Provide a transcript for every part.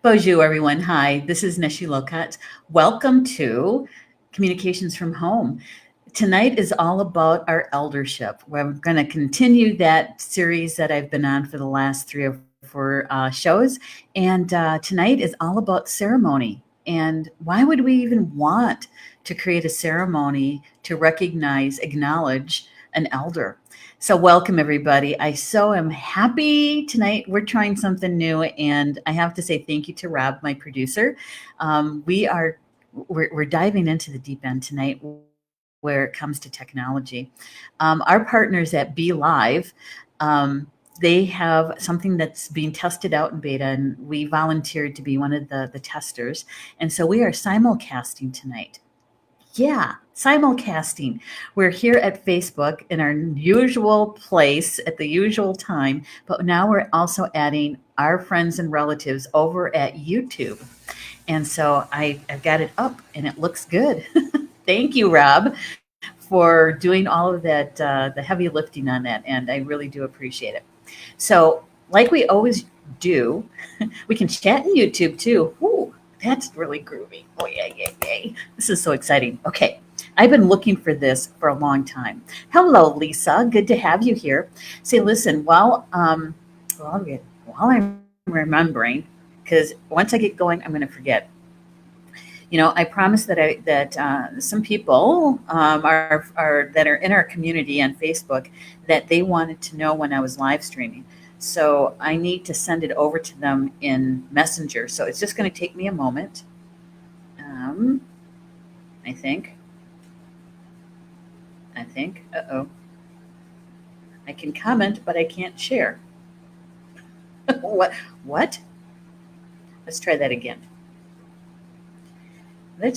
Bonjour, everyone. Hi, this is Neshi Lokotz. Welcome to Communications from Home. Tonight is all about our eldership. We're going to continue that series that I've been on for the last 3 or 4 shows. And tonight is all about ceremony. And why would we even want to create a ceremony to recognize, acknowledge an elder? So welcome, everybody. I so am happy tonight. We're trying something new, and I have to say thank you to Rob, my producer. We're diving into the deep end tonight where it comes to technology. Our partners at Be.Live, they have something that's being tested out in beta, and we volunteered to be one of the testers. And so we are simulcasting tonight. Yeah, simulcasting. We're here at Facebook in our usual place at the usual time, but now we're also adding our friends and relatives over at YouTube. And so I've got it up and it looks good. Thank you, Rob, for doing all of that, the heavy lifting on that. And I really do appreciate it. So like we always do, we can chat in YouTube too. Ooh, that's really groovy. Oh, yay. This is so exciting. Okay. I've been looking for this for a long time. Hello, Lisa. Good to have you here. Say, listen, while I'm remembering, because once I get going, I'm going to forget. You know, I promised that some people that are in our community on Facebook that they wanted to know when I was live streaming. So I need to send it over to them in Messenger. So it's just going to take me a moment. I think. Uh-oh. I can comment, but I can't share. What? Let's try that again. I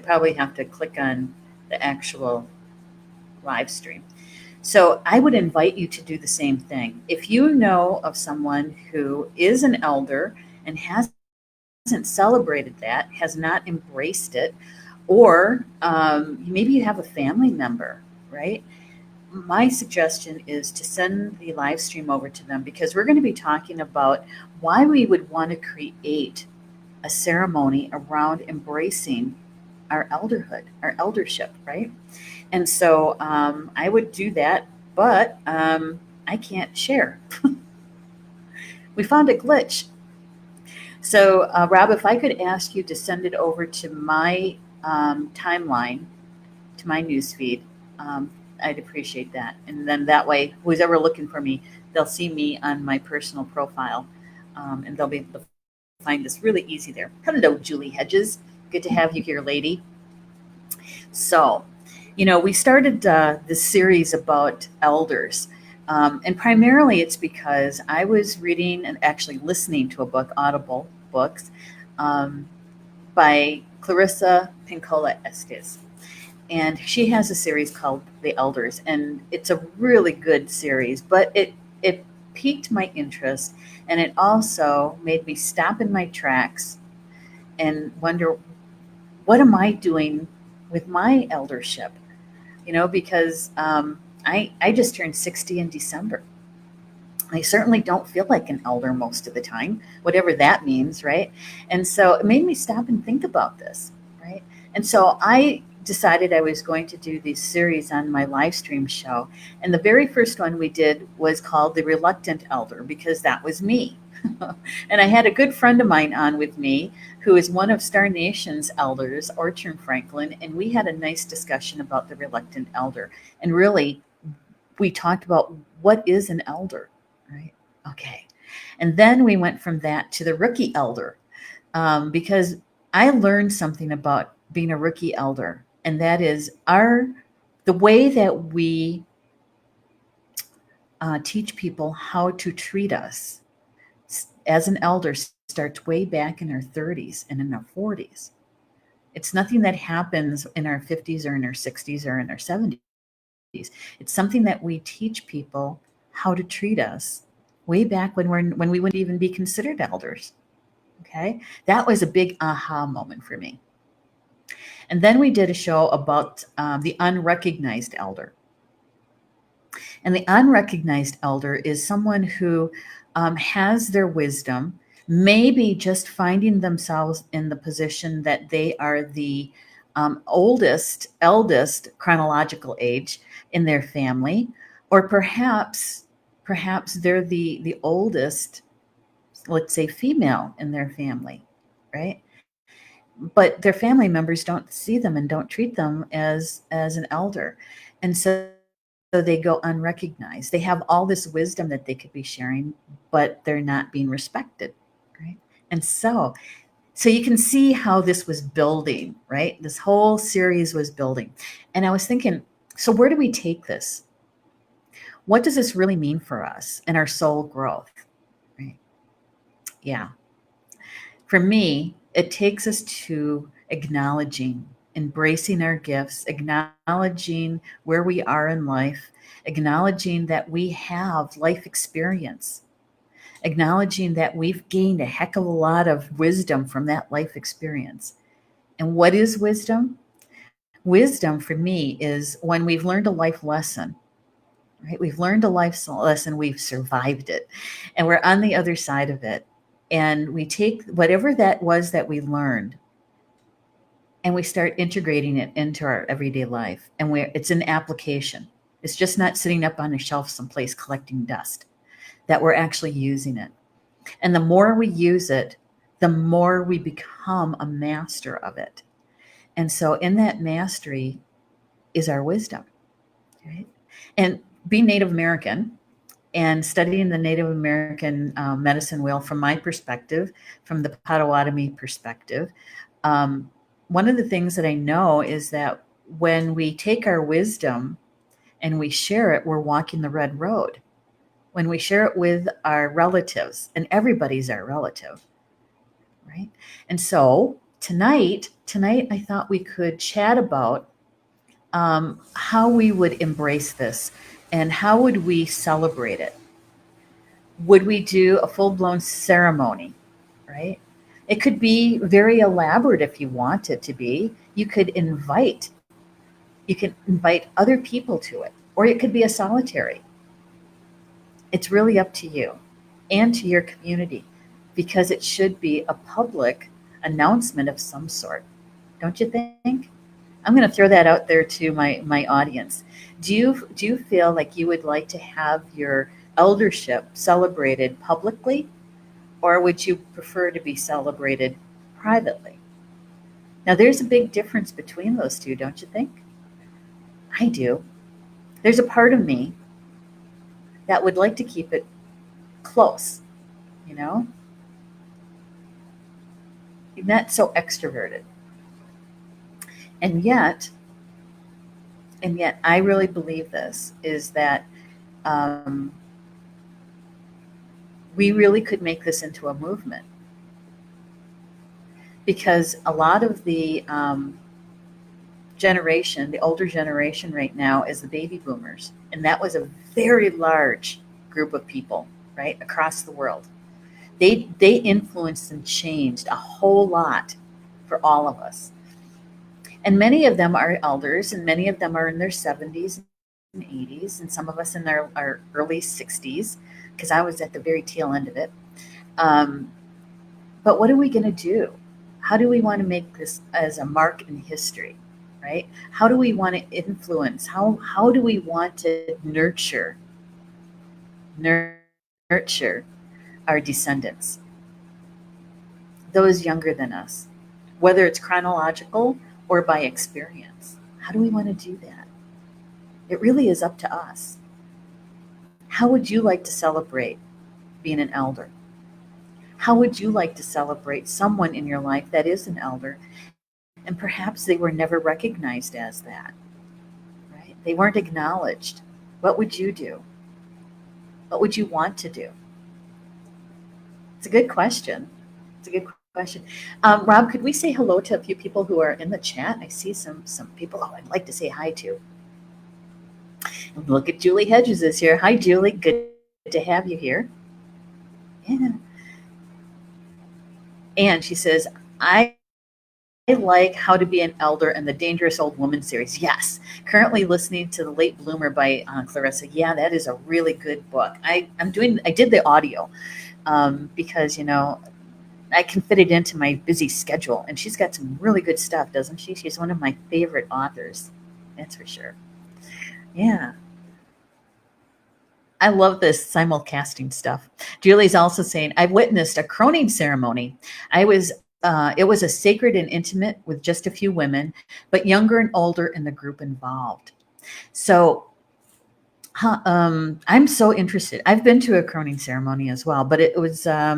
probably have to click on the actual live stream. So I would invite you to do the same thing. If you know of someone who is an elder and hasn't celebrated that, has not embraced it, or maybe you have a family member, right? My suggestion is to send the live stream over to them, because we're going to be talking about why we would want to create a ceremony around embracing our elderhood, our eldership, right? And so I would do that, but I can't share. We found a glitch. So Rob, if I could ask you to send it over to my timeline, to my newsfeed, I'd appreciate that. And then that way, who's ever looking for me, they'll see me on my personal profile, and they'll be able to find this really easy there. Hello, Julie Hedges. Good to have you here, lady. So, we started this series about elders. And primarily it's because I was reading and actually listening to a book, Audible books, by Clarissa Pinkola Estes. And she has a series called The Elders, and it's a really good series, but it piqued my interest, and it also made me stop in my tracks and wonder, what am I doing with my eldership? Because I just turned 60 in December. I certainly don't feel like an elder most of the time, whatever that means, right? And so it made me stop and think about this, right? And so I decided I was going to do this series on my live stream show. And the very first one we did was called The Reluctant Elder, because that was me. And I had a good friend of mine on with me who is one of Star Nation's elders, Orchard Franklin, and we had a nice discussion about the reluctant elder. And really, we talked about what is an elder, right? Okay. And then we went from that to the rookie elder, because I learned something about being a rookie elder, and that is the way that we teach people how to treat us as an elder starts way back in our 30s and in our 40s. It's nothing that happens in our 50s or in our 60s or in our 70s. It's something that we teach people how to treat us way back when we wouldn't even be considered elders. Okay, that was a big aha moment for me. And then we did a show about the unrecognized elder. And the unrecognized elder is someone who has their wisdom, maybe just finding themselves in the position that they are the eldest chronological age in their family, or perhaps they're the oldest, let's say, female in their family, right? But their family members don't see them and don't treat them as an elder, and so they go unrecognized. They have all this wisdom that they could be sharing, but they're not being respected, right? And so you can see how this was building, right? This whole series was building. And I was thinking, so where do we take this? What does this really mean for us and our soul growth? Right? Yeah. For me, it takes us to acknowledging, embracing our gifts, acknowledging where we are in life, acknowledging that we have life experience, acknowledging that we've gained a heck of a lot of wisdom from that life experience. And what is wisdom? Wisdom for me is when we've learned a life lesson, right? We've learned a life lesson, we've survived it, and we're on the other side of it. And we take whatever that was that we learned and we start integrating it into our everyday life. And it's an application. It's just not sitting up on a shelf someplace collecting dust, that we're actually using it. And the more we use it, the more we become a master of it. And so in that mastery is our wisdom, right? And being Native American and studying the Native American medicine wheel from my perspective, from the Potawatomi perspective, one of the things that I know is that when we take our wisdom and we share it, we're walking the red road. When we share it with our relatives, and everybody's our relative, right? And so tonight, I thought we could chat about how we would embrace this and how would we celebrate it. Would we do a full-blown ceremony, right? It could be very elaborate if you want it to be. You can invite other people to it, or it could be a solitary. It's really up to you and to your community, because it should be a public announcement of some sort. Don't you think? I'm going to throw that out there to my audience. Do you feel like you would like to have your eldership celebrated publicly, or would you prefer to be celebrated privately? Now, there's a big difference between those two, don't you think? I do. There's a part of me that would like to keep it close, you know, not so extroverted. And yet, I really believe this is that um, we really could make this into a movement, because a lot of the the older generation right now, is the baby boomers. And that was a very large group of people, right, across the world. They influenced and changed a whole lot for all of us. And many of them are elders, and many of them are in their 70s and 80s, and some of us in our early 60s, because I was at the very tail end of it. Um, but what are we going to do? How do we want to make this as a mark in history, right? How do we want to influence? How do we want to nurture our descendants, those younger than us, whether it's chronological or by experience? How do we want to do that? It really is up to us. How would you like to celebrate being an elder? How would you like to celebrate someone in your life that is an elder and perhaps they were never recognized as that, right? They weren't acknowledged. What would you do? What would you want to do? It's a good question. It's a good question. Rob, could we say hello to a few people who are in the chat? I see some people I'd like to say hi to. Look at Julie Hedges is here. Hi, Julie. Good to have you here. Yeah. And she says, I like How to Be an Elder and the Dangerous Old Woman series. Yes. Currently listening to The Late Bloomer by Clarissa. Yeah, that is a really good book. I did the audio because, I can fit it into my busy schedule. And she's got some really good stuff, doesn't she? She's one of my favorite authors. That's for sure. Yeah. I love this simulcasting stuff. Julie's also saying, I've witnessed a croning ceremony. It was a sacred and intimate with just a few women, but younger and older in the group involved. So I'm so interested. I've been to a croning ceremony as well, but it was, how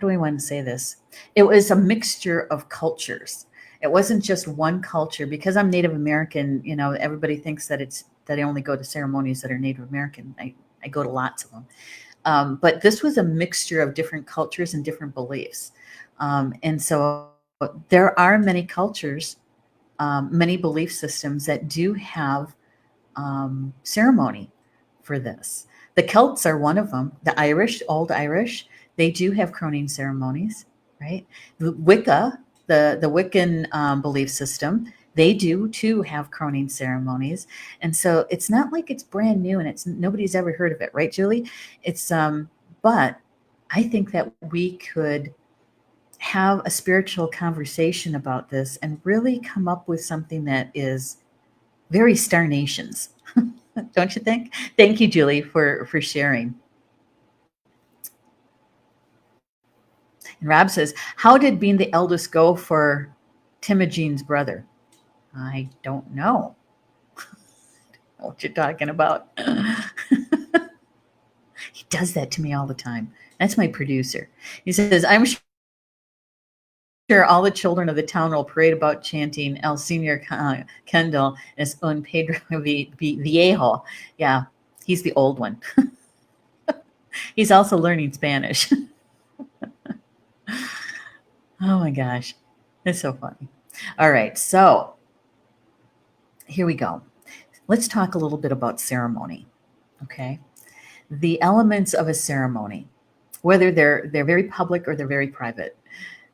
do I want to say this? It was a mixture of cultures. It wasn't just one culture. Because I'm Native American, everybody thinks that I only go to ceremonies that are Native American. I go to lots of them. But this was a mixture of different cultures and different beliefs. And so there are many cultures, many belief systems that do have ceremony for this. The Celts are one of them. The Irish, old Irish, they do have croning ceremonies, right? Wicca, the Wiccan belief system, they do too have croning ceremonies. And so it's not like it's brand new and nobody's ever heard of it, right, Julie? But I think that we could have a spiritual conversation about this and really come up with something that is very Star Nations. Don't you think? Thank you, Julie, for sharing. And Rob says, how did being the eldest go for Timogene's brother? I don't know what you're talking about. He does that to me all the time. That's my producer. He says, I'm sure all the children of the town will parade about chanting El Señor Kendall es un Pedro Viejo. Yeah, he's the old one. He's also learning Spanish. Oh my gosh, it's so funny. All right, so here we go. Let's talk a little bit about ceremony, okay? The elements of a ceremony, whether they're very public or they're very private.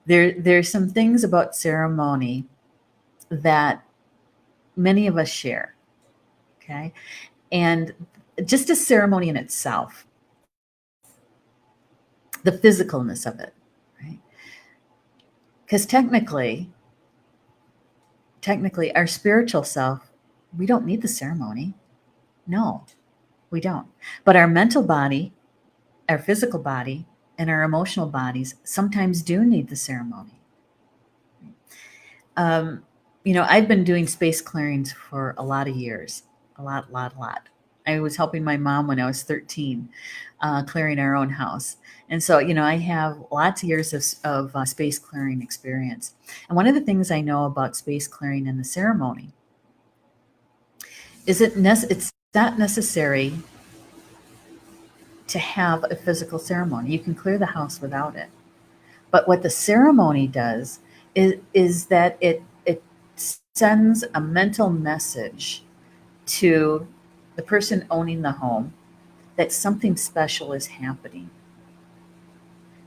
There's some things about ceremony that many of us share, okay? And just a ceremony in itself, the physicalness of it, right? Because technically, our spiritual self, we don't need the ceremony. No, we don't. But our mental body, our physical body, and our emotional bodies sometimes do need the ceremony. I've been doing space clearings for a lot of years, a lot. I was helping my mom when I was 13, clearing our own house. And so, I have lots of years of space clearing experience. And one of the things I know about space clearing and the ceremony is it's not necessary to have a physical ceremony. You can clear the house without it. But what the ceremony does is that it sends a mental message to the person owning the home that something special is happening.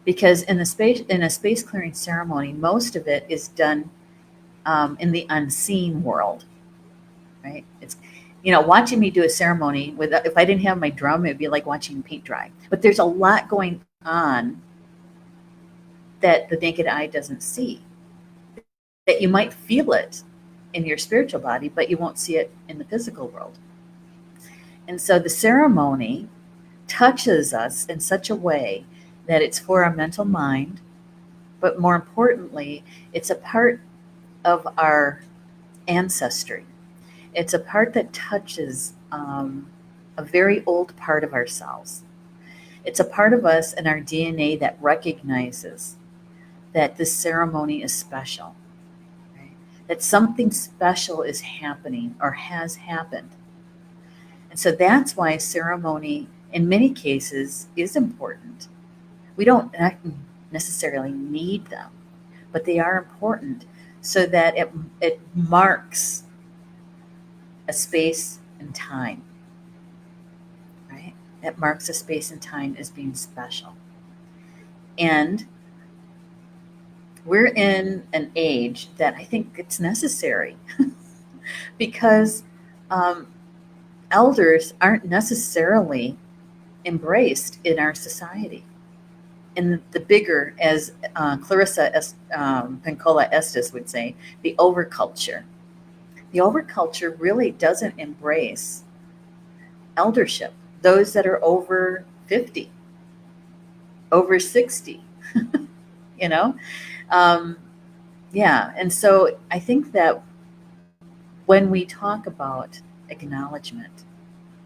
Because in a space clearing ceremony, most of it is done in the unseen world, right? It's watching me do a ceremony if I didn't have my drum, it'd be like watching paint dry. But there's a lot going on that the naked eye doesn't see. That you might feel it in your spiritual body, but you won't see it in the physical world. And so the ceremony touches us in such a way that it's for our mental mind, but more importantly, it's a part of our ancestry. It's a part that touches a very old part of ourselves. It's a part of us and our DNA that recognizes that this ceremony is special, right? That something special is happening or has happened. And so that's why ceremony, in many cases, is important. We don't necessarily need them, but they are important so that it marks a space and time, right? It marks a space and time as being special. And we're in an age that I think it's necessary because um, elders aren't necessarily embraced in our society. In the bigger, as Pencola Estes would say, the overculture. The overculture really doesn't embrace eldership, those that are over 50, over 60, you know? Um, yeah, and so I think that when we talk about acknowledgement,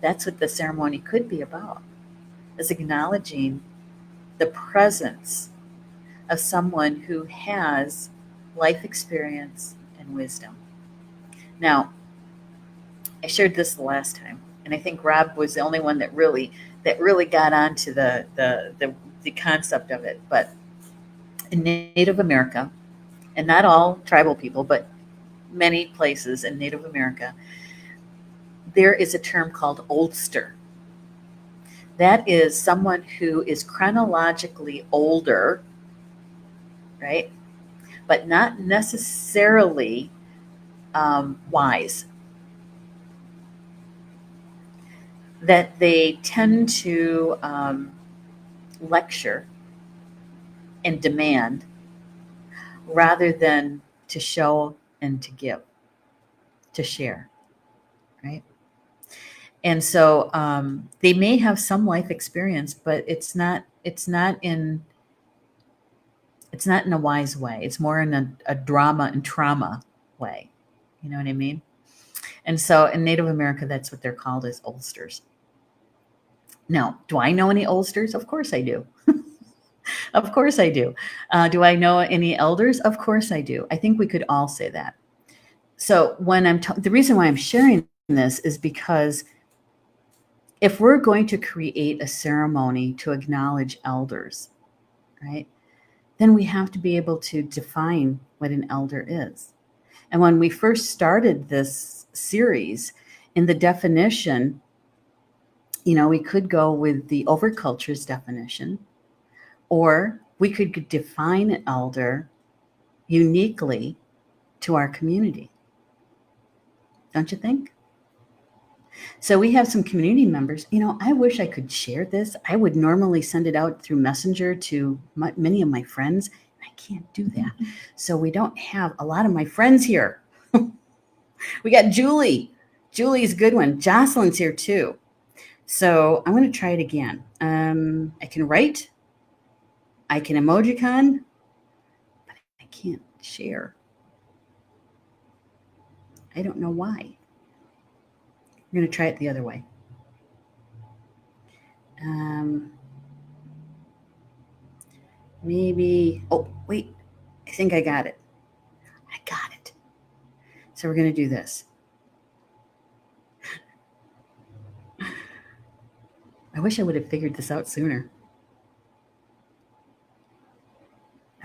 that's what the ceremony could be about, is acknowledging the presence of someone who has life experience and wisdom. Now, I shared this the last time, and I think Rob was the only one that really got onto the concept of it. But in Native America, and not all tribal people, but many places in Native America, there is a term called oldster. That is someone who is chronologically older, right? But not necessarily wise. That they tend to lecture and demand rather than to show and to give, to share, right? And so they may have some life experience, but it's not in a wise way. It's more in a drama and trauma way. You know what I mean? And so in Native America, that's what they're called, as oldsters. Now, do I know any oldsters? Of course I do. Of course I do. Do I know any elders? Of course I do. I think we could all say that. So when the reason why I'm sharing this is because if we're going to create a ceremony to acknowledge elders, right, then we have to be able to define what an elder is. And when we first started this series, in the definition, we could go with the overculture's definition, or we could define an elder uniquely to our community. Don't you think? So we have some community members. I wish I could share this. I would normally send it out through Messenger to many of my friends. I can't do that. So we don't have a lot of my friends here. We got Julie. Julie's a good one. Jocelyn's here too. So I'm going to try it again. I can write. I can emojicon, but I can't share. I don't know why. I'm going to try it the other way. Maybe, oh, wait, I think I got it. I got it. So we're going to do this. I wish I would have figured this out sooner.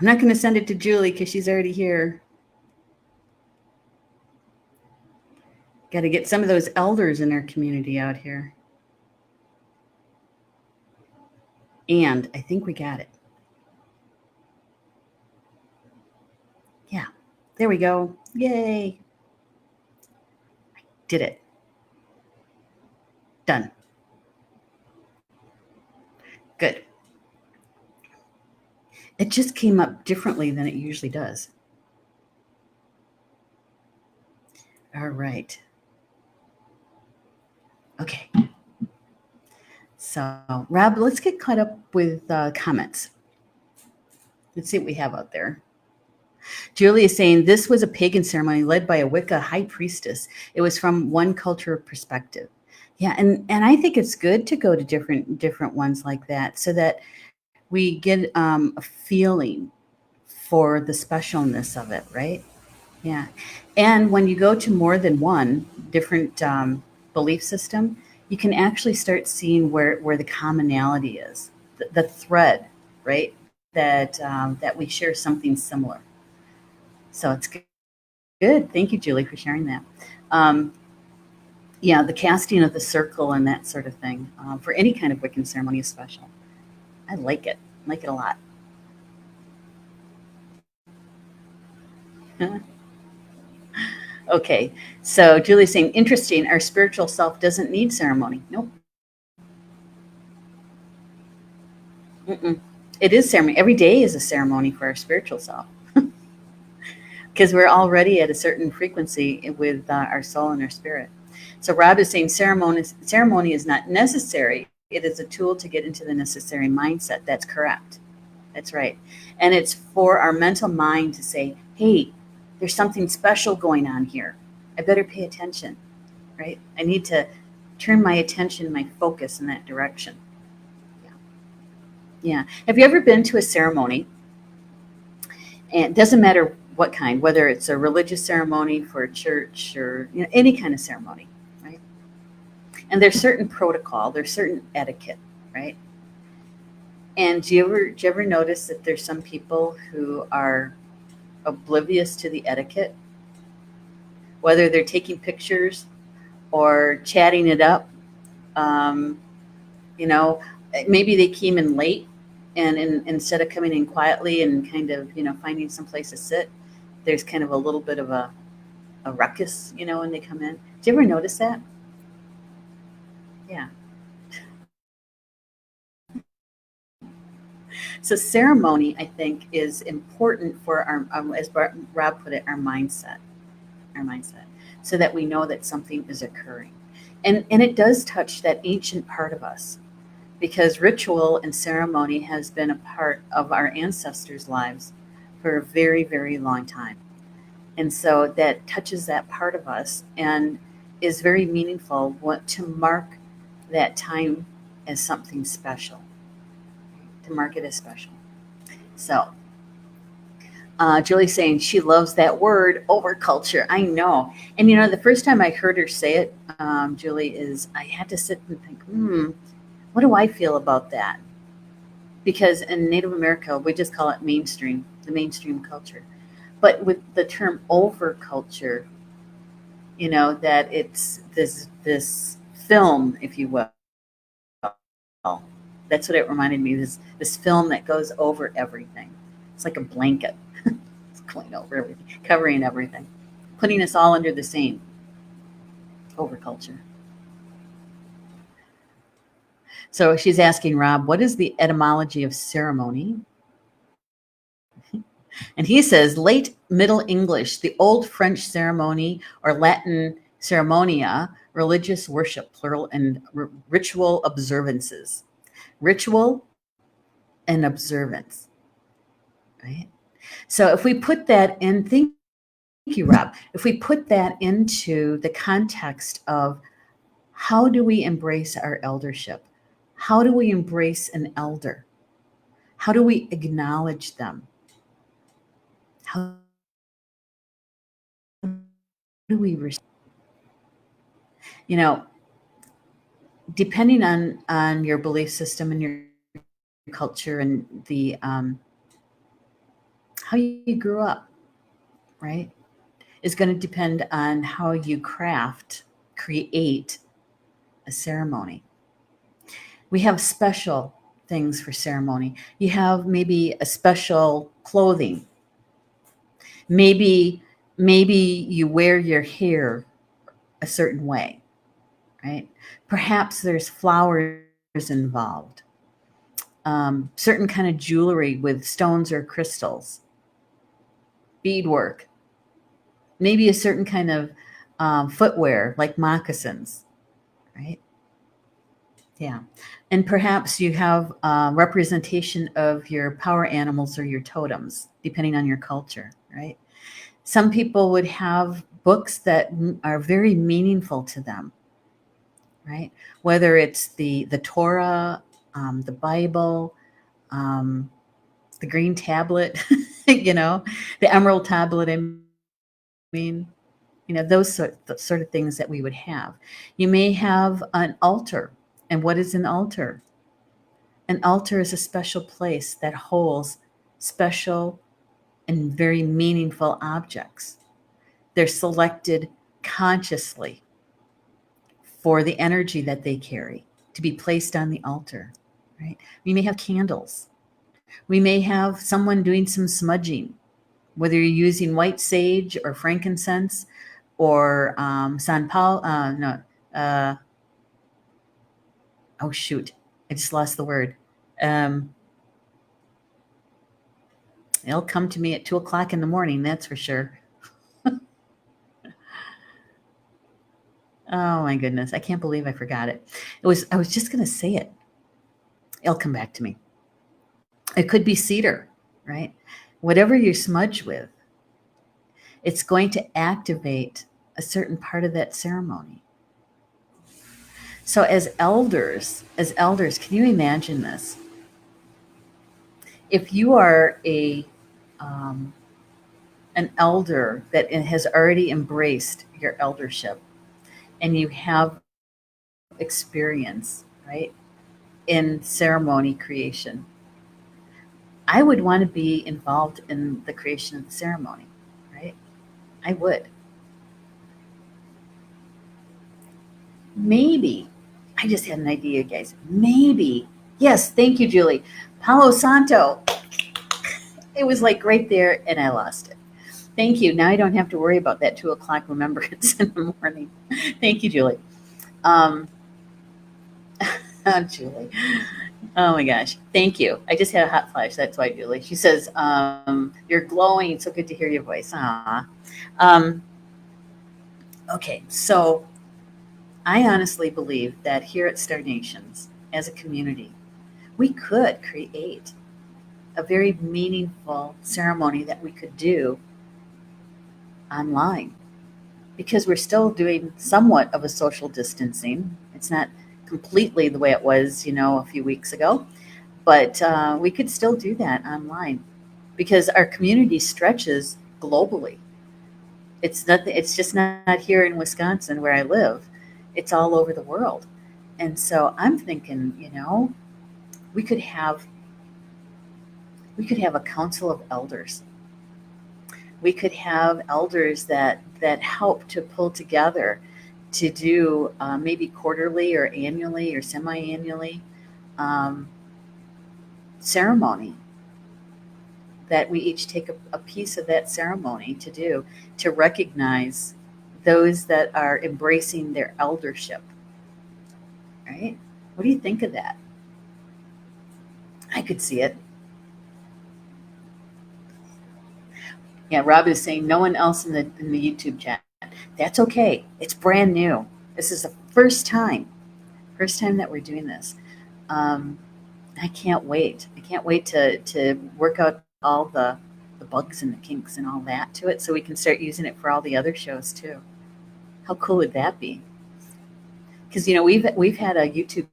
I'm not going to send it to Julie because she's already here. Got to get some of those elders in our community out here. And I think we got it. Yeah, there we go. Yay. I did it. Done. Good. It just came up differently than it usually does. All right. Okay. So, Rob, let's get caught up with comments. Let's see what we have out there. Julie is saying this was a pagan ceremony led by a Wicca high priestess. It was from one culture perspective. Yeah, and I think it's good to go to different ones like that so that we get a feeling for the specialness of it, right? Yeah. And when you go to more than one different belief system, you can actually start seeing where the commonality is, the thread, right? That we share something similar. So it's good. Good. Thank you, Julie, for sharing that. Um, yeah, the casting of the circle and that sort of thing for any kind of Wiccan ceremony is special. I like it. I like it a lot. Okay, so Julie's saying, interesting. Our spiritual self doesn't need ceremony. Nope. Mm-mm. It is ceremony. Every day is a ceremony for our spiritual self because we're already at a certain frequency with our soul and our spirit. So Rob is saying ceremony is not necessary. It is a tool to get into the necessary mindset. That's correct. That's right. And it's for our mental mind to say, hey, there's something special going on here. I better pay attention, right? I need to turn my attention, my focus in that direction. Yeah. Yeah. Have you ever been to a ceremony? And it doesn't matter what kind, whether it's a religious ceremony for a church or any kind of ceremony, right? And there's certain protocol, there's certain etiquette, right? And do you ever notice that there's some people who are oblivious to the etiquette, whether they're taking pictures or chatting it up? Um, you know, maybe they came in late, and instead of coming in quietly and kind of finding some place to sit, there's kind of a little bit of a ruckus, when they come in. Do you ever notice that? Yeah. So ceremony, I think, is important for our, as Rob put it, our mindset, so that we know that something is occurring, and it does touch that ancient part of us, because ritual and ceremony has been a part of our ancestors' lives for a very, very long time, and so that touches that part of us and is very meaningful. Want to mark that time as something special, to mark it as special. So Julie's saying she loves that word, overculture. I know. And the first time I heard her say it, Julie, is I had to sit and think, what do I feel about that? Because in Native America, we just call it mainstream, the mainstream culture. But with the term overculture, that it's this film, if you will. That's what it reminded me. This film that goes over everything. It's like a blanket. It's going over everything, covering everything, putting us all under the same overculture. So she's asking Rob, what is the etymology of ceremony? And he says, late Middle English, the Old French ceremony or Latin ceremonia, religious worship, plural, and ritual observances. Ritual and observance, right? So if we put that in, thank you, Rob. If we put that into the context of how do we embrace our eldership? How do we embrace an elder? How do we acknowledge them? How do we, you know, depending on your belief system and your culture and the how you grew up, right, is going to depend on how you create a ceremony. We have special things for ceremony. You have maybe a special clothing. Maybe you wear your hair a certain way, right? Perhaps there's flowers involved. Certain kind of jewelry with stones or crystals, beadwork, maybe a certain kind of footwear like moccasins, right? Yeah. And perhaps you have representation of your power animals or your totems, depending on your culture, right? Some people would have books that are very meaningful to them, right? Whether it's the Torah, the Bible, um, the green tablet, the emerald tablet. I mean, those sort of things that we would have. You may have an altar. And what is an altar? An altar is a special place that holds special and very meaningful objects. They're selected consciously for the energy that they carry to be placed on the altar, right? We may have candles. We may have someone doing some smudging, whether you're using white sage or frankincense or San Paul. No, uh, oh shoot, I just lost the word. Um, it'll come to me at 2 o'clock in the morning, that's for sure. Oh my goodness, I can't believe I forgot it. I was just going to say it. It'll come back to me. It could be cedar, right? Whatever you smudge with, it's going to activate a certain part of that ceremony. So as elders, can you imagine this? If you are um, an elder that has already embraced your eldership and you have experience, right, in ceremony creation, I would want to be involved in the creation of the ceremony, right? I would. Maybe, I just had an idea, guys. Maybe, yes, thank you, Julie. Palo Santo. It was like right there, and I lost it. Thank you. Now I don't have to worry about that 2 o'clock remembrance in the morning. Thank you, Julie. Um, Julie. Oh my gosh. Thank you. I just had a hot flash. That's why, Julie. She says, you're glowing. So good to hear your voice. Aw. Um, okay. So I honestly believe that here at Star Nations, as a community, we could create a very meaningful ceremony that we could do online because we're still doing somewhat of a social distancing. It's not completely the way it was, a few weeks ago, but we could still do that online because our community stretches globally. It's nothing. It's just not here in Wisconsin where I live. It's all over the world, and so I'm thinking, we could have we could have a council of elders. We could have elders that help to pull together to do maybe quarterly or annually or semi-annually um, ceremony that we each take a piece of that ceremony to do to recognize those that are embracing their eldership, right? What do you think of that? I could see it. Yeah, Rob is saying no one else in the YouTube chat. That's okay. It's brand new. This is the first time that we're doing this. Um, I can't wait. I can't wait to work out all the bugs and the kinks and all that to it, so we can start using it for all the other shows too. How cool would that be? Because we've had a YouTube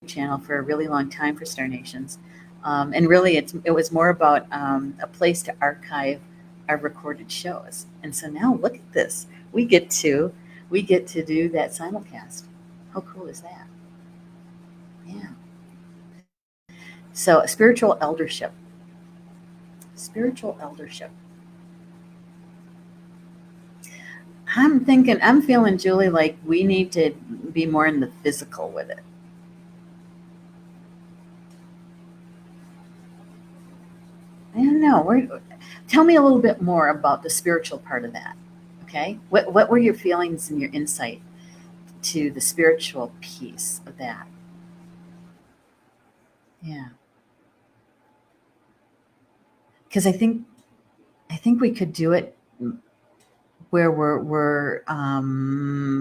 channel for a really long time for Star Nations, and really it was more about a place to archive our recorded shows. And so now look at this. We get to do that simulcast. How cool is that? Yeah. So spiritual eldership. Spiritual eldership. I'm feeling, Julie, like we need to be more in the physical with it. I don't know. Tell me a little bit more about the spiritual part of that. Okay. What were your feelings and your insight to the spiritual piece of that? Yeah. Because I think we could do it where we're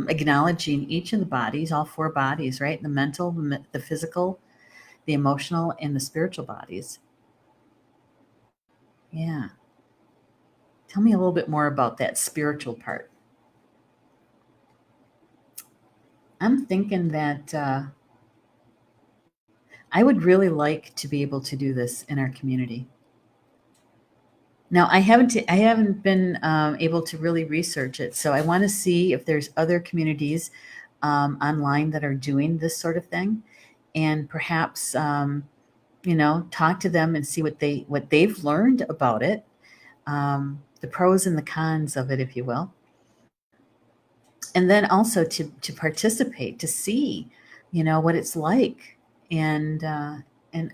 acknowledging each of the bodies, all four bodies, right? The mental, the physical, the emotional, and the spiritual bodies. Yeah. Tell me a little bit more about that spiritual part. I'm thinking that I would really like to be able to do this in our community. Now, I haven't been able to really research it, so I want to see if there's other communities online that are doing this sort of thing, and perhaps talk to them and see what they've learned about it, the pros and the cons of it, if you will, and then also to participate, to see, what it's like, and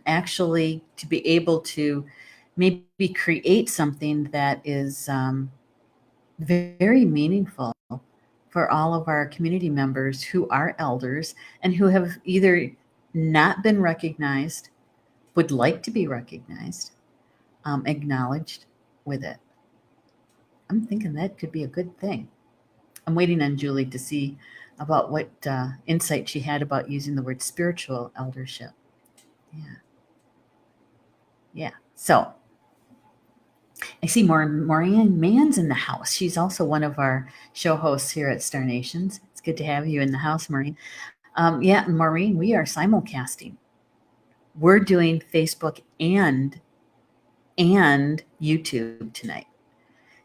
actually to be able to maybe create something that is very meaningful for all of our community members who are elders and who have either not been recognized, would like to be recognized, acknowledged with it. I'm thinking that could be a good thing. I'm waiting on Julie to see about what insight she had about using the word spiritual eldership. Yeah, yeah. So I see Maureen Mann's in the house. She's also one of our show hosts here at Star Nations. It's good to have you in the house, Maureen. Yeah, Maureen, we are simulcasting. We're doing Facebook and YouTube tonight.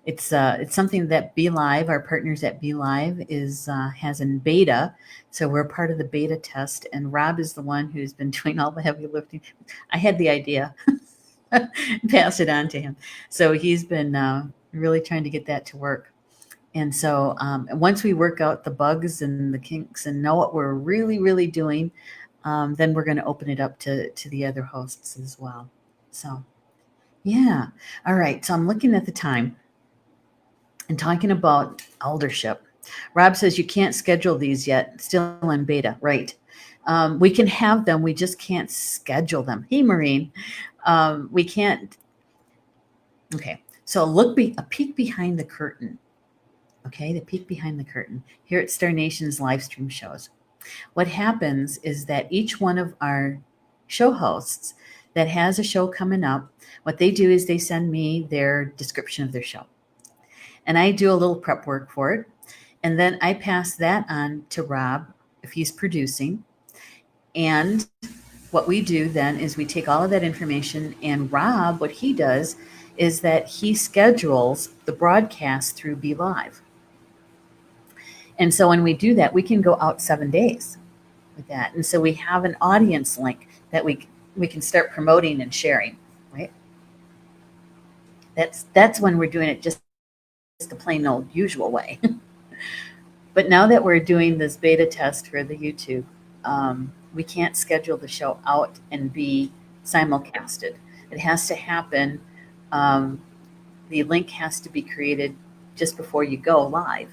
It's something that Be.Live, our partners at Be.Live, is has in beta. So we're part of the beta test, and Rob is the one who's been doing all the heavy lifting. I had the idea, pass it on to him. So he's been really trying to get that to work. And so once we work out the bugs and the kinks and know what we're really, really doing, then we're going to open it up to the other hosts as well. So, yeah. All right. So I'm looking at the time and talking about eldership. Rob says you can't schedule these yet, still in beta. Right. We can have them. We just can't schedule them. Hey, Maureen. We can't. Okay. So a peek behind the curtain. Okay, the peek behind the curtain here at Star Nation's live stream shows. What happens is that each one of our show hosts that has a show coming up, what they do is they send me their description of their show. And I do a little prep work for it. And then I pass that on to Rob if he's producing. And what we do then is we take all of that information, and Rob, what he does is that he schedules the broadcast through Be.Live. And so when we do that, we can go out 7 days with that. And so we have an audience link that we can start promoting and sharing, right? That's when we're doing it just the plain old usual way. But now that we're doing this beta test for the YouTube, we can't schedule the show out and be simulcasted. It has to happen. The link has to be created just before you go live.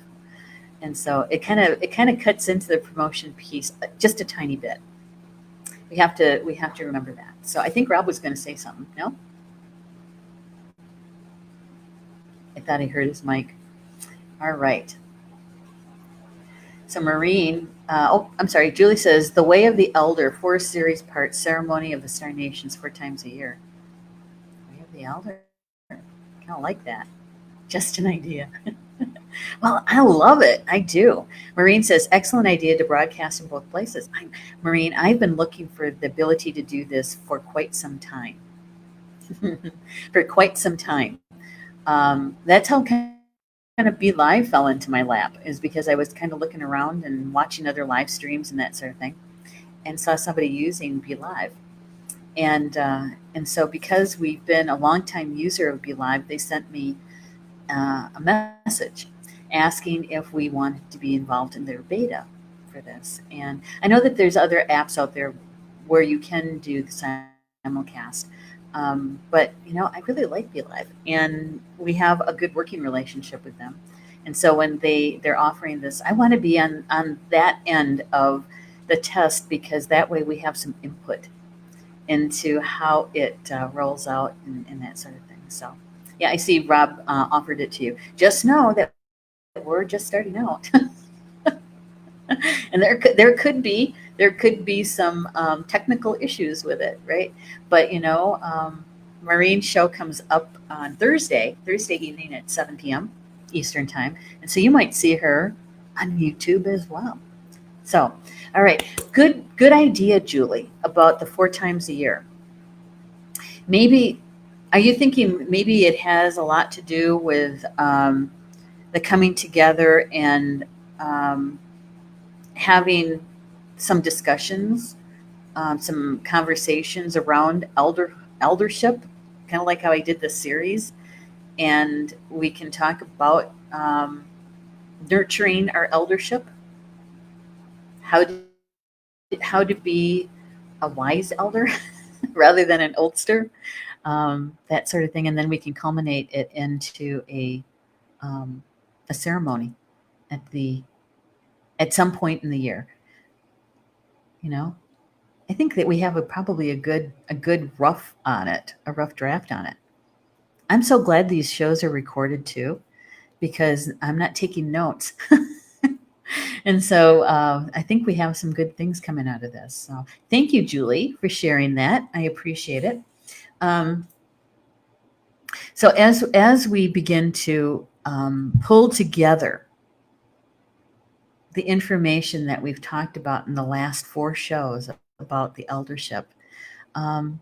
And so it kind of cuts into the promotion piece just a tiny bit. We have to remember that. So I think Rob was going to say something. No, I thought I heard his mic. All right. So Maureen, I'm sorry. Julie says the Way of the Elder, 4 series part ceremony of the Star Nations 4 times a year. Way of the Elder. Kind of like that. Just an idea. Well, I love it. I do. Maureen says, excellent idea to broadcast in both places. Maureen, I've been looking for the ability to do this for quite some time. For quite some time. That's how kind of Be.Live fell into my lap, is because I was kind of looking around and watching other live streams and that sort of thing, and saw somebody using Be.Live. And so because we've been a longtime user of Be.Live, they sent me a message asking if we wanted to be involved in their beta for this. And I know that there's other apps out there where you can do the simulcast. But I really like Be.Live, and we have a good working relationship with them. And so when they're offering this, I want to be on that end of the test, because that way we have some input into how it rolls out and that sort of thing. So yeah, I see Rob offered it to you. Just know that we're just starting out. And there could be some technical issues with it, right? But Maureen's show comes up on Thursday evening at 7 p.m. Eastern time, and so you might see her on YouTube as well. So, all right, good idea, Julie, about the 4 times a year. Maybe, are you thinking maybe it has a lot to do with the coming together and um, having some discussions, some conversations around eldership, kind of like how I did this series, and we can talk about nurturing our eldership, how how to be a wise elder rather than an oldster, that sort of thing, and then we can culminate it into um, a ceremony at the at some point in the year. You know, I think that we have probably a good rough on it, a rough draft on it. I'm so glad these shows are recorded too, because I'm not taking notes. And so I think we have some good things coming out of this. So thank you, Julie, for sharing that. I appreciate it. Um, so as we begin to pull together the information that we've talked about in the last 4 shows about the eldership, um,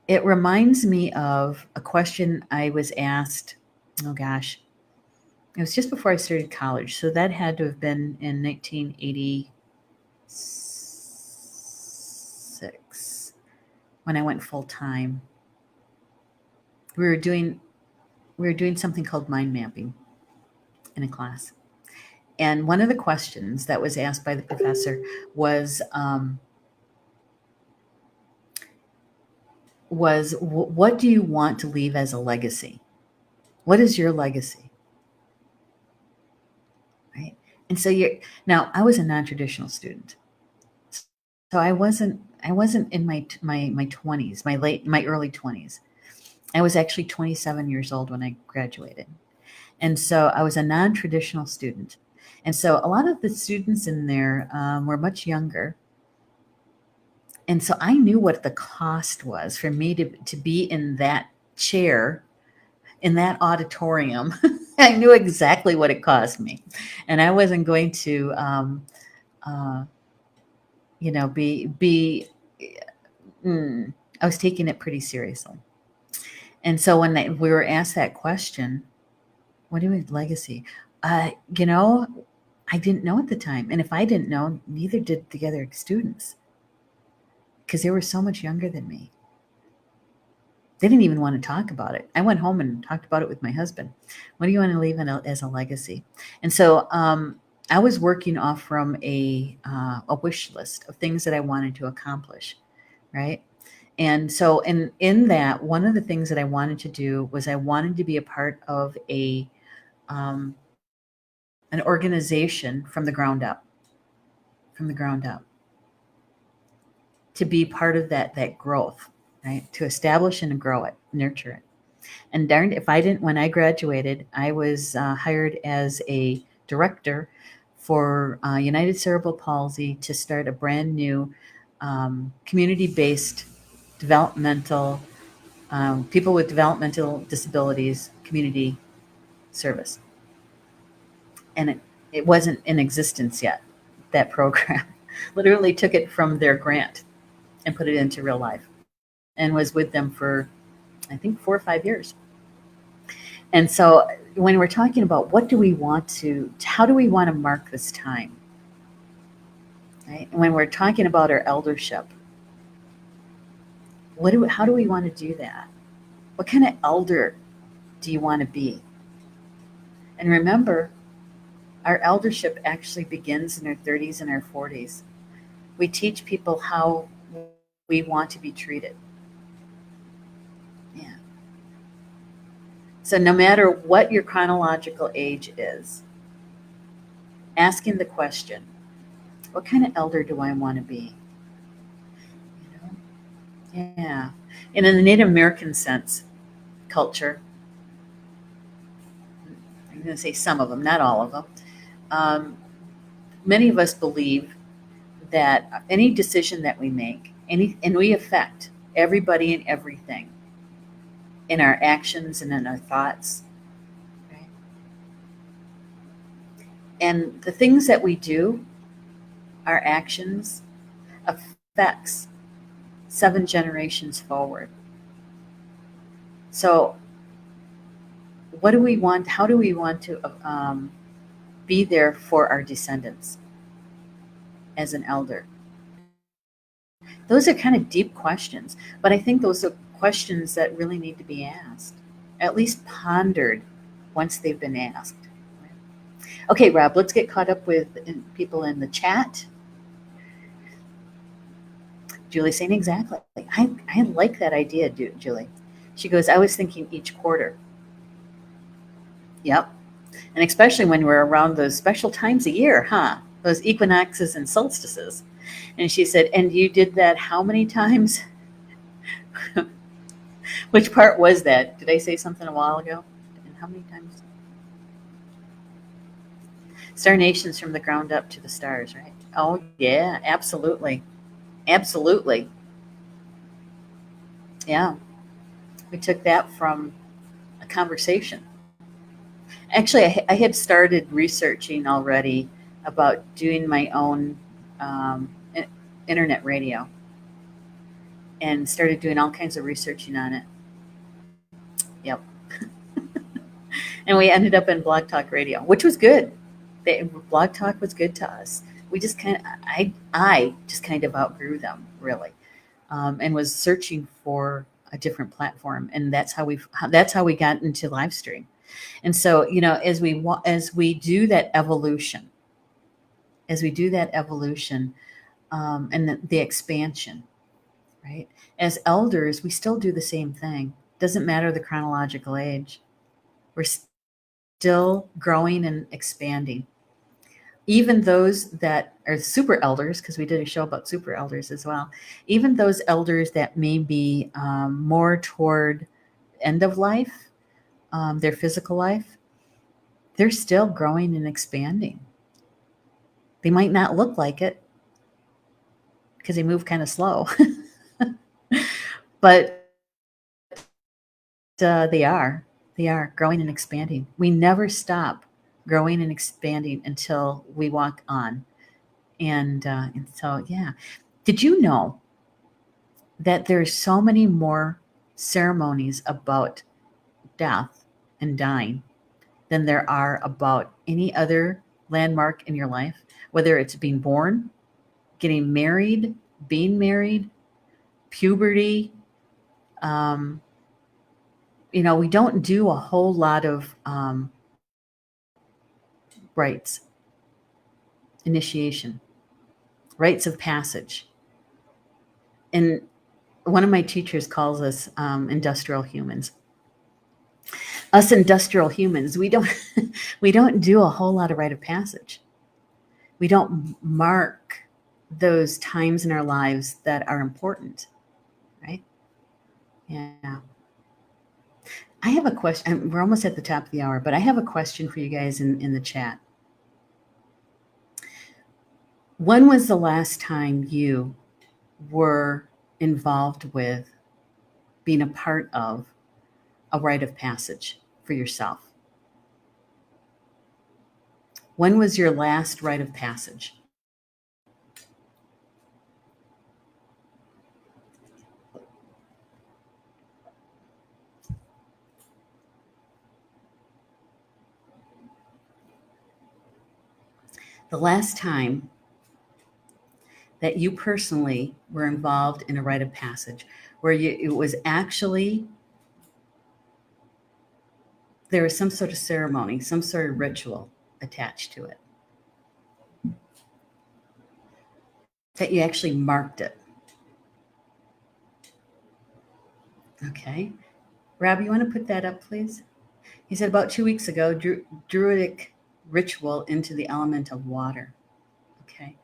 it reminds me of a question I was asked. Oh gosh, it was just before I started college, so that had to have been in 1986 when I went full time. We were doing we were doing something called mind mapping in a class, and one of the questions that was asked by the professor was what do you want to leave as a legacy? What is your legacy? Right? And so you're now I was a non-traditional student. So I wasn't in my 20s, my early 20s. I was actually 27 years old when I graduated. And so I was a non-traditional student. And so a lot of the students in there were much younger. And so I knew what the cost was for me to be in that chair, in that auditorium. I knew exactly what it cost me. And I wasn't going to, uh, be I was taking it pretty seriously. And so when we were asked that question, what do you mean legacy? Uh, you know, I didn't know at the time. And if I didn't know, neither did the other students because they were so much younger than me. They didn't even want to talk about it. I went home and talked about it with my husband. What do you want to leave as a legacy? And so I was working off from a wish list of things that I wanted to accomplish, right? And so in that, one of the things that I wanted to do was I wanted to be a part of um, an organization from the ground up, to be part of that growth, right? To establish and grow it, nurture it. And darned if I didn't, when I graduated, I was hired as a director for United Cerebral Palsy to start a brand new community-based developmental people with developmental disabilities community service. And it wasn't in existence yet, that program. Literally took it from their grant and put it into real life and was with them for, I think, 4 or 5 years. And so when we're talking about how do we want to mark this time, right? And when we're talking about our eldership, how do we want to do that? What kind of elder do you want to be? And remember, our eldership actually begins in our 30s and our 40s. We teach people how we want to be treated. Yeah. So no matter what your chronological age is, asking the question, what kind of elder do I want to be? You know? Yeah. And in the Native American sense, culture, I'm going to say some of them, not all of them, um, many of us believe that any decision that we make, and we affect everybody and everything in our actions and in our thoughts. Right? And the things that we do our actions affects 7 generations forward. So what do we want? How do we want to be there for our descendants as an elder? Those are kind of deep questions, but I think those are questions that really need to be asked, at least pondered once they've been asked. Okay, Rob, let's get caught up with people in the chat. Julie saying exactly. I like that idea, Julie. She goes, I was thinking each quarter. Yep. And especially when we're around those special times a year, huh? Those equinoxes and solstices. And she said, and you did that how many times? Which part was that? Did I say something a while ago? And how many times? Star Nations from the ground up to the stars, right? Oh, yeah, absolutely. Absolutely. Yeah. We took that from a conversation. Actually, I had started researching already about doing my own internet radio and started doing all kinds of researching on it. Yep. And we ended up in Blog Talk Radio, which was good. Blog Talk was good to us. We just I just kind of outgrew them, really, and was searching for a different platform, and that's how we got into live stream. And so, as we do that evolution, and the expansion, right? As elders, we still do the same thing. Doesn't matter the chronological age. We're still growing and expanding. Even those that are super elders, because we did a show about super elders as well, even those elders that may be more toward end of life, their physical life, they're still growing and expanding. They might not look like it because they move kind of slow, but they are. They are growing and expanding. We never stop growing and expanding until we walk on. And so, yeah. Did you know that there's so many more ceremonies about death and dying than there are about any other landmark in your life? Whether it's being born, getting married, being married, puberty. Um, we don't do a whole lot of rites, initiation, rites of passage. And one of my teachers calls us industrial humans. Us industrial humans, we don't we don't do a whole lot of rite of passage. We don't mark those times in our lives that are important, right? Yeah. I have a question. We're almost at the top of the hour, but I have a question for you guys in the chat. When was the last time you were involved with being a part of a rite of passage for yourself? When was your last rite of passage? The last time that you personally were involved in a rite of passage where it was actually, there was some sort of ceremony, some sort of ritual attached to it, that you actually marked it. Okay. Rob, you want to put that up, please? He said about 2 weeks ago, Druidic ritual into the element of water. Okay.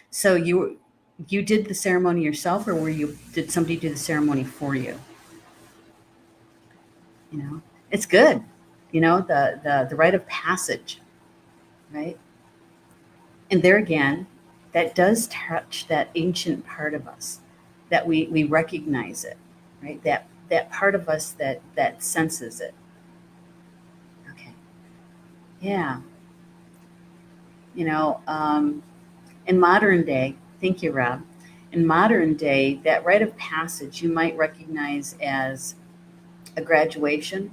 So you did the ceremony yourself, or did somebody do the ceremony for you? It's good. The rite of passage, right? And there again, that does touch that ancient part of us, that we recognize it, right? That part of us that senses it. Okay. Yeah. In modern day, thank you, Rob. In modern day, that rite of passage you might recognize as a graduation,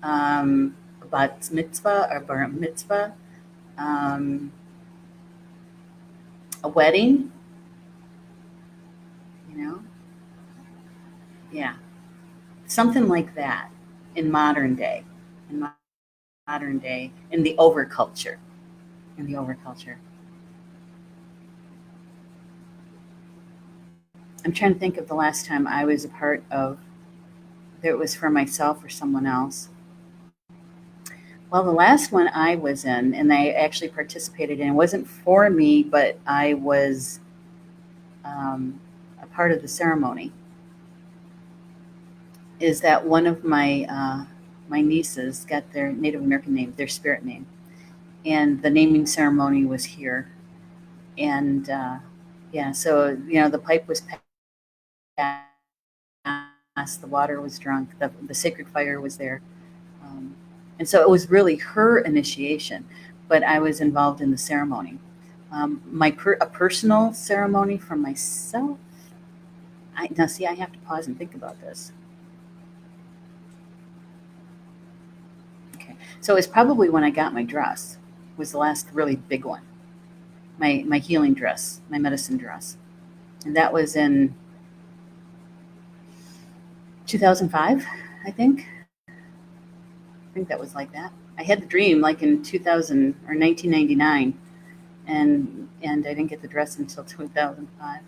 a bat mitzvah or bar mitzvah, um, a wedding, you know, yeah, something like that in modern day. In modern day, in the overculture, in the overculture. I'm trying to think of the last time I was a part of, whether it was for myself or someone else. Well, the last one I was in, and I actually participated in, wasn't for me, but I was a part of the ceremony. Is that one of my nieces got their Native American name, their spirit name, and the naming ceremony was here. And yeah, so the pipe was passed, the water was drunk, the sacred fire was there. Um, and so it was really her initiation, but I was involved in the ceremony. A personal ceremony for myself. Now, see, I have to pause and think about this. Okay, so it's probably when I got my dress. Was the last really big one. My healing dress, my medicine dress, and that was in 2005, I think. I think that was like that. I had the dream like in 2000 or 1999, and I didn't get the dress until 2005.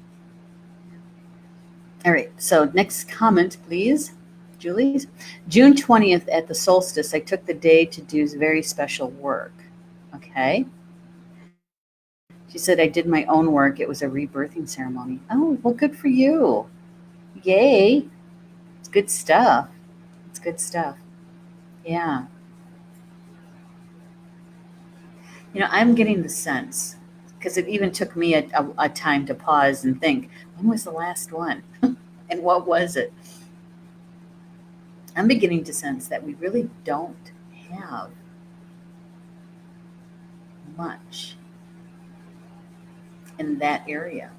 All right. So next comment, please, Julie's. June 20th at the solstice, I took the day to do very special work. Okay. She said I did my own work. It was a rebirthing ceremony. Oh, well, good for you. Yay. It's good stuff. It's good stuff. Yeah. I'm getting the sense, because it even took me a time to pause and think, when was the last one? And what was it? I'm beginning to sense that we really don't have much in that area.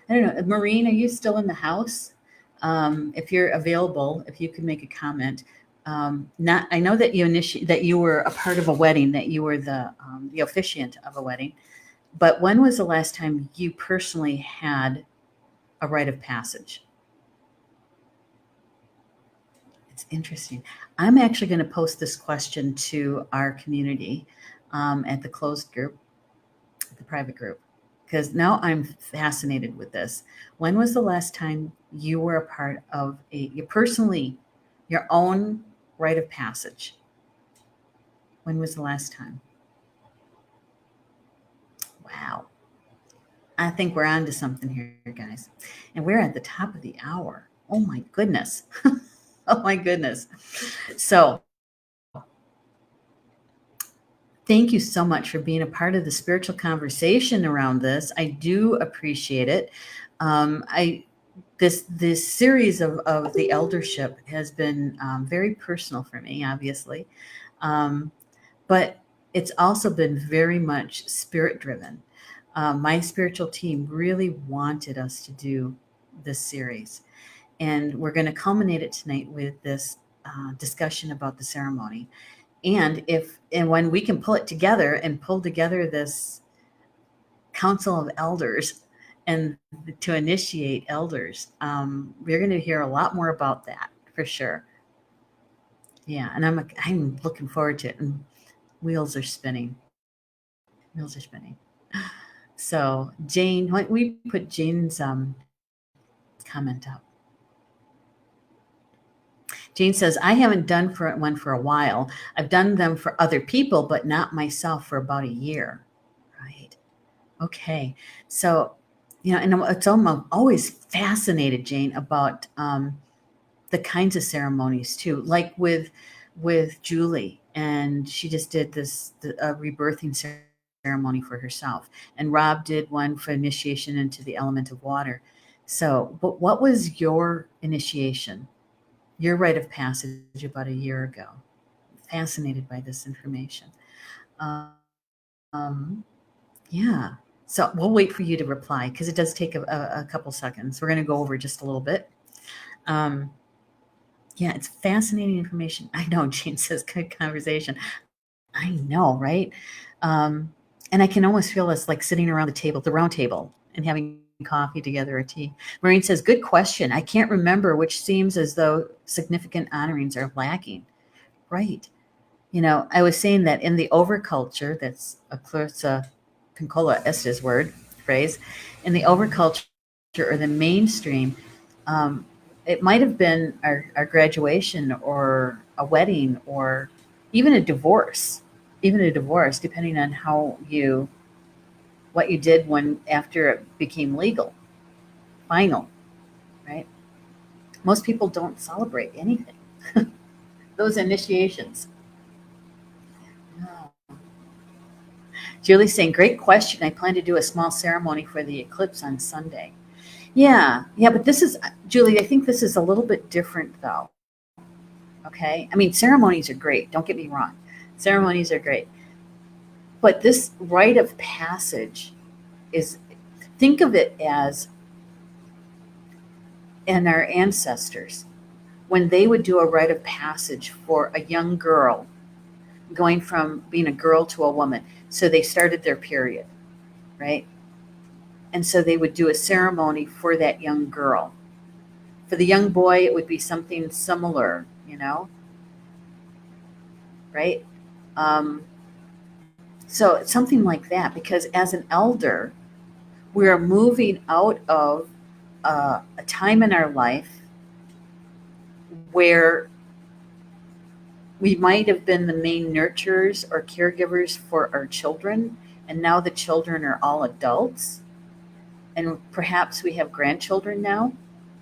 I don't know. Maureen, are you still in the house? If you're available, if you could make a comment. Not, I know that that you were a part of a wedding, that you were the officiant of a wedding. But when was the last time you personally had a rite of passage? It's interesting. I'm actually going to post this question to our community at the closed group, the private group, because now I'm fascinated with this. When was the last time you were a part of your own rite of passage? When was the last time? Wow. I think we're on to something here, guys. And we're at the top of the hour. Oh my goodness. Oh my goodness. So, thank you so much for being a part of the spiritual conversation around this. I do appreciate it. I this series of the eldership has been very personal for me, obviously, but it's also been very much spirit driven. My spiritual team really wanted us to do this series, and we're going to culminate it tonight with this discussion about the ceremony. And when we can pull it together and pull together this council of elders and to initiate elders, we're going to hear a lot more about that for sure. Yeah, and I'm looking forward to it. And wheels are spinning. Wheels are spinning. So Jane, why don't we put Jane's comment up? Jane says, I haven't done one for a while. I've done them for other people, but not myself for about a year. Right. Okay. So, and I'm always fascinated, Jane, about the kinds of ceremonies too, like with Julie, and she just did a rebirthing ceremony for herself, and Rob did one for initiation into the element of water. So, but what was your initiation? Your rite of passage about a year ago. Fascinated by this information. Um, yeah. So we'll wait for you to reply because it does take a couple seconds. We're going to go over just a little bit. Um, yeah, it's fascinating information. I know, Jane says, good conversation. I know, right? And I can almost feel us like sitting around the round table, and having coffee together or tea. Maureen says, good question. I can't remember, which seems as though significant honorings are lacking. Right. I was saying that in the overculture, that's of course Pincola Estes phrase, in the overculture or the mainstream, um, it might have been our graduation or a wedding or even a divorce, depending on what you did after it became legal, final, right? Most people don't celebrate anything. Those initiations. Julie's saying, great question. I plan to do a small ceremony for the eclipse on Sunday. Yeah, but Julie, I think this is a little bit different though. Okay. I mean, ceremonies are great. Don't get me wrong. Ceremonies are great. But this rite of passage think of it as, and our ancestors, when they would do a rite of passage for a young girl going from being a girl to a woman. So they started their period, right? And so they would do a ceremony for that young girl. For the young boy, it would be something similar, right? Um, so it's something like that, because as an elder, we're moving out of a time in our life where we might have been the main nurturers or caregivers for our children, and now the children are all adults, and perhaps we have grandchildren now,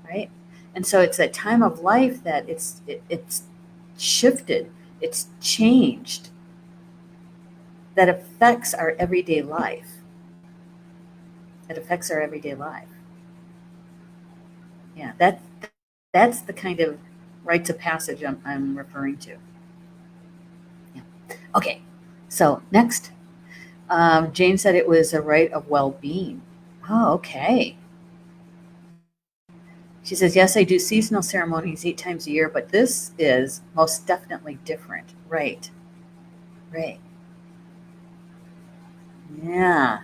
right? And so it's that time of life that it's shifted, it's changed, that affects our everyday life. It affects our everyday life. Yeah, that's the kind of rites of passage I'm referring to. Yeah. Okay, so next, Jane said it was a rite of well-being. Oh, okay. She says, yes, I do seasonal ceremonies 8 times a year, but this is most definitely different. Right. Right. Yeah.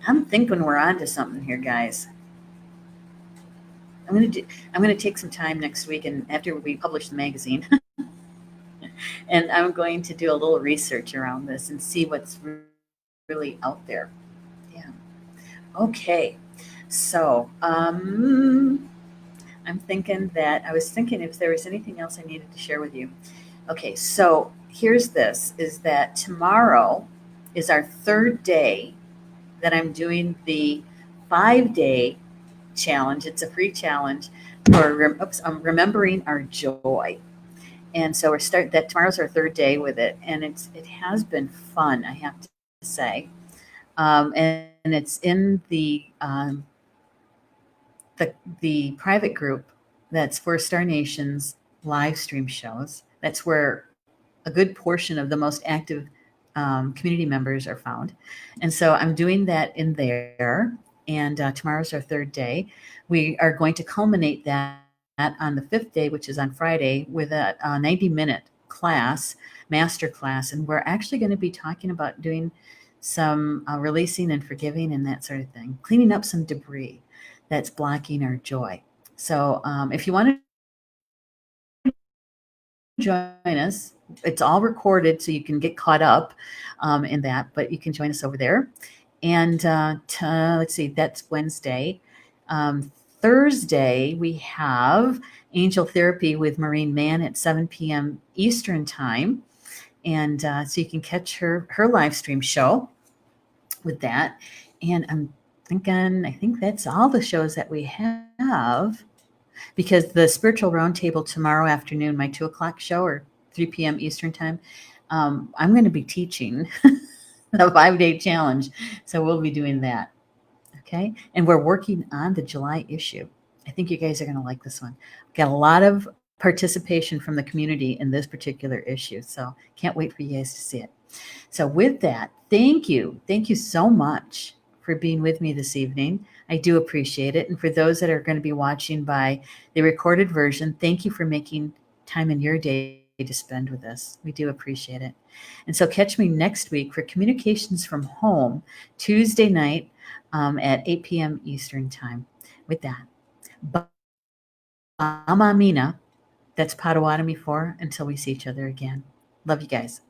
I'm thinking we're on to something here, guys. I'm gonna take some time next week, and after we publish the magazine, and I'm going to do a little research around this and see what's really out there. Yeah. Okay. So, I was thinking if there was anything else I needed to share with you. Okay, so here's this, is that tomorrow is our third day that I'm doing the 5-day challenge. It's a free challenge for remembering our joy. And so we're starting that tomorrow's our third day with it, and it has been fun, I have to say. And it's in the private group that's for Star Nation's live stream shows. That's where a good portion of the most active community members are found. And so I'm doing that in there. And tomorrow's our third day. We are going to culminate that on the 5th day, which is on Friday, with a 90-minute class, master class. And we're actually going to be talking about doing some releasing and forgiving and that sort of thing, cleaning up some debris that's blocking our joy. So if you want to join us, it's all recorded, so you can get caught up in that, but you can join us over there. And let's see, that's Wednesday. Thursday, we have Angel Therapy with Maureen Mann at 7 p.m. Eastern Time. And so you can catch her live stream show with that. And I think that's all the shows that we have, because the Spiritual Roundtable tomorrow afternoon, my 2:00 show, or 3 p.m. Eastern Time, I'm going to be teaching the 5-day challenge. So we'll be doing that. Okay. And we're working on the July issue. I think you guys are going to like this one. Got a lot of participation from the community in this particular issue. So can't wait for you guys to see it. So with that, thank you. Thank you so much for being with me this evening. I do appreciate it. And for those that are going to be watching by the recorded version, thank you for making time in your day to spend with us. We do appreciate it. And so catch me next week for Communications from Home, Tuesday night at 8 p.m. Eastern Time. With that, Bama Mina, that's Potawatomi for until we see each other again. Love you guys.